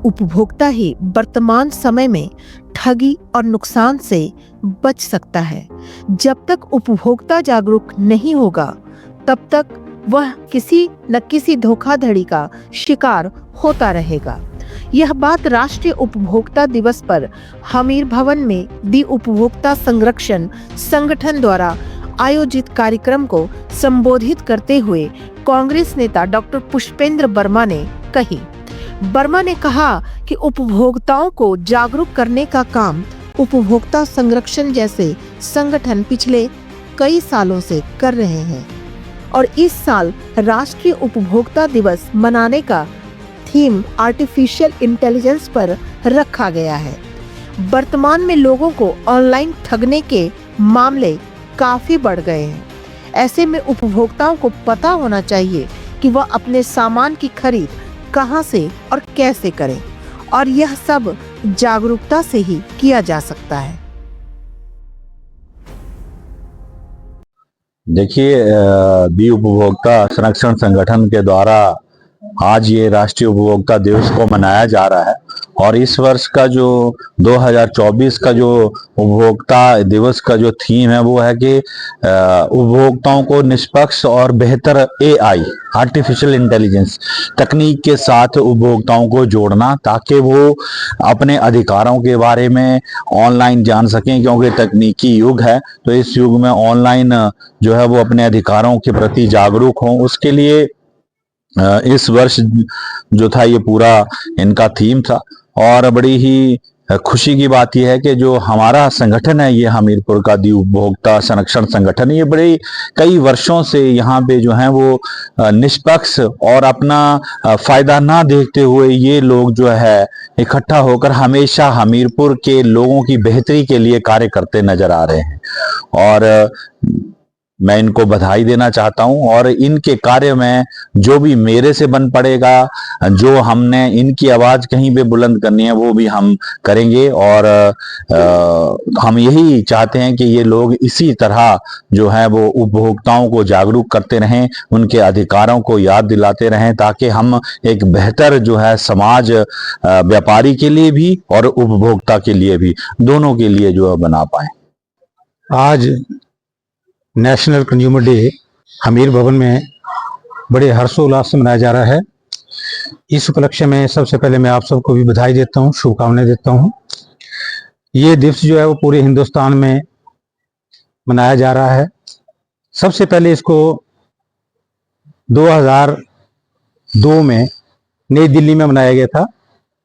उपभोक्ता ही वर्तमान समय में ठगी और नुकसान से बच सकता है। जब तक उपभोक्ता जागरूक नहीं होगा, तब तक वह किसी न किसी धोखाधड़ी का शिकार होता रहेगा। यह बात राष्ट्रीय उपभोक्ता दिवस पर हमीर भवन में दी उपभोक्ता संरक्षण संगठन द्वारा आयोजित कार्यक्रम को संबोधित करते हुए कांग्रेस नेता डॉक्टर पुष्पेंद्र वर्मा ने कही। वर्मा ने कहा कि उपभोक्ताओं को जागरूक करने का काम उपभोक्ता संरक्षण जैसे संगठन पिछले कई सालों से कर रहे हैं और इस साल राष्ट्रीय उपभोक्ता दिवस मनाने का थीम आर्टिफिशियल इंटेलिजेंस पर रखा गया है। वर्तमान में लोगों को ऑनलाइन ठगने के मामले काफी बढ़ गए हैं। ऐसे में उपभोक्ताओं को पता होना चाहिए कि वह अपने सामान की खरीद कहां से और कैसे करें, और यह सब जागरूकता से ही किया जा सकता है। देखिए, बी उपभोक्ता संरक्षण संगठन के द्वारा आज ये राष्ट्रीय उपभोक्ता दिवस को मनाया जा रहा है और इस वर्ष का जो 2024 का जो उपभोक्ता दिवस का जो थीम है वो है कि उपभोक्ताओं को निष्पक्ष और बेहतर AI आर्टिफिशियल इंटेलिजेंस तकनीक के साथ उपभोक्ताओं को जोड़ना, ताकि वो अपने अधिकारों के बारे में ऑनलाइन जान सकें। क्योंकि तकनीकी युग है, तो इस युग में ऑनलाइन जो है वो अपने अधिकारों के प्रति जागरूक हों। उसके लिए इस वर्ष जो था ये पूरा इनका थीम था और बड़ी ही खुशी की बात यह है कि जो हमारा संगठन है, ये हमीरपुर का दी उपभोक्ता संरक्षण संगठन, ये बड़े कई वर्षों से यहाँ पे जो है वो निष्पक्ष और अपना फायदा ना देखते हुए ये लोग जो है इकट्ठा होकर हमेशा हमीरपुर के लोगों की बेहतरी के लिए कार्य करते नजर आ रहे हैं और मैं इनको बधाई देना चाहता हूं। और इनके कार्य में जो भी मेरे से बन पड़ेगा, जो हमने इनकी आवाज कहीं पे बुलंद करनी है, वो भी हम करेंगे। और हम यही चाहते हैं कि ये लोग इसी तरह जो है वो उपभोक्ताओं को जागरूक करते रहें, उनके अधिकारों को याद दिलाते रहें, ताकि हम एक बेहतर जो है समाज व्यापारी के लिए भी और उपभोक्ता के लिए भी, दोनों के लिए जो है बना पाए। आज नेशनल कंज्यूमर डे हमीर भवन में बड़े हर्षोल्लास से मनाया जा रहा है। इस उपलक्ष्य में सबसे पहले मैं आप सबको भी बधाई देता हूँ, शुभकामनाएं देता हूँ। ये दिवस जो है वो पूरे हिंदुस्तान में मनाया जा रहा है। सबसे पहले इसको 2002 में नई दिल्ली में मनाया गया था।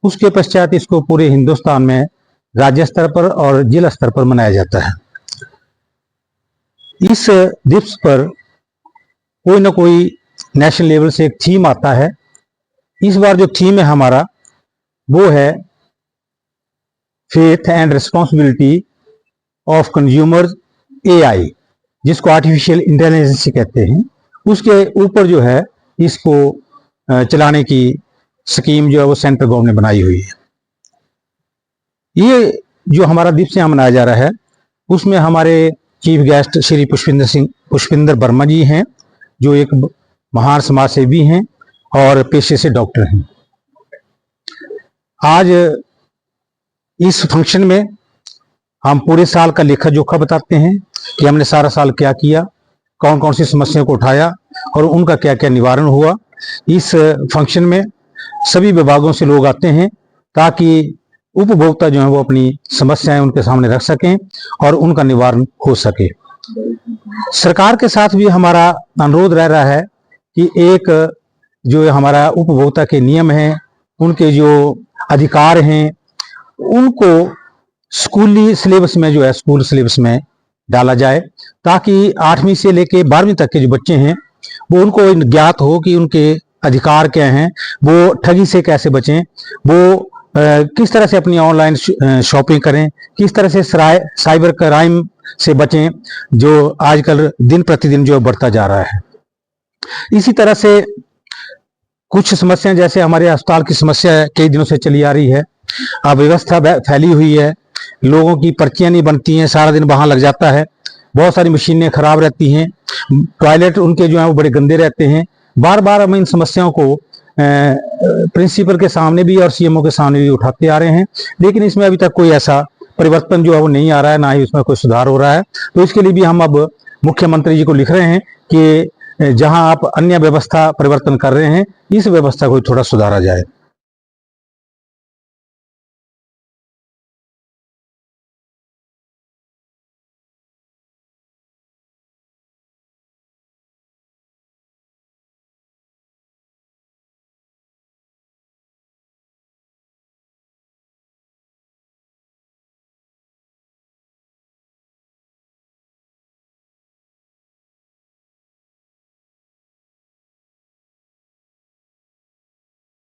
उसके पश्चात इसको पूरे हिंदुस्तान में राज्य स्तर पर और जिला स्तर पर मनाया जाता है। इस दिवस पर कोई ना कोई नेशनल लेवल से एक थीम आता है। इस बार जो थीम है हमारा वो है faith and responsibility of consumers AI, जिसको आर्टिफिशियल इंटेलिजेंस कहते हैं। उसके ऊपर जो है इसको चलाने की स्कीम जो है वो सेंट्रल गवर्नमेंट ने बनाई हुई है। ये जो हमारा दिवस यहाँ मनाया जा रहा है उसमें हमारे चीफ गेस्ट श्री पुष्पेंद्र वर्मा जी हैं, जो एक महान समाज सेवी हैं और पेशे से डॉक्टर हैं। आज इस फंक्शन में हम पूरे साल का लेखा जोखा बताते हैं कि हमने सारा साल क्या किया, कौन कौन सी समस्याओं को उठाया और उनका क्या क्या निवारण हुआ। इस फंक्शन में सभी विभागों से लोग आते हैं ताकि उपभोक्ता जो है वो अपनी समस्याएं उनके सामने रख सकें और उनका निवारण हो सके। सरकार के साथ भी हमारा अनुरोध रह रहा है कि एक जो हमारा उपभोक्ता के नियम हैं, उनके जो अधिकार हैं, उनको स्कूली सिलेबस में जो है स्कूल सिलेबस में डाला जाए, ताकि 8वीं से लेके 12वीं तक के जो बच्चे हैं वो उनको ज्ञात हो कि उनके अधिकार क्या हैं, वो ठगी से कैसे बचें, वो किस तरह से अपनी ऑनलाइन शॉपिंग करें, किस तरह से साइबर क्राइम से बचें, जो आजकल दिन प्रतिदिन जो बढ़ता जा रहा है। इसी तरह से कुछ समस्याएं, जैसे हमारे अस्पताल की समस्या कई दिनों से चली आ रही है, अव्यवस्था फैली हुई है, लोगों की पर्चियां नहीं बनती हैं, सारा दिन वहां लग जाता है, बहुत सारी मशीनें खराब रहती हैं, टॉयलेट उनके जो है वो बड़े गंदे रहते हैं। बार बार हम इन समस्याओं को प्रिंसिपल के सामने भी और सीएमओ के सामने भी उठाते आ रहे हैं, लेकिन इसमें अभी तक कोई ऐसा परिवर्तन जो है वो नहीं आ रहा है, ना ही उसमें कोई सुधार हो रहा है। तो इसके लिए भी हम अब मुख्यमंत्री जी को लिख रहे हैं कि जहां आप अन्य व्यवस्था परिवर्तन कर रहे हैं, इस व्यवस्था को थोड़ा सुधारा जाए।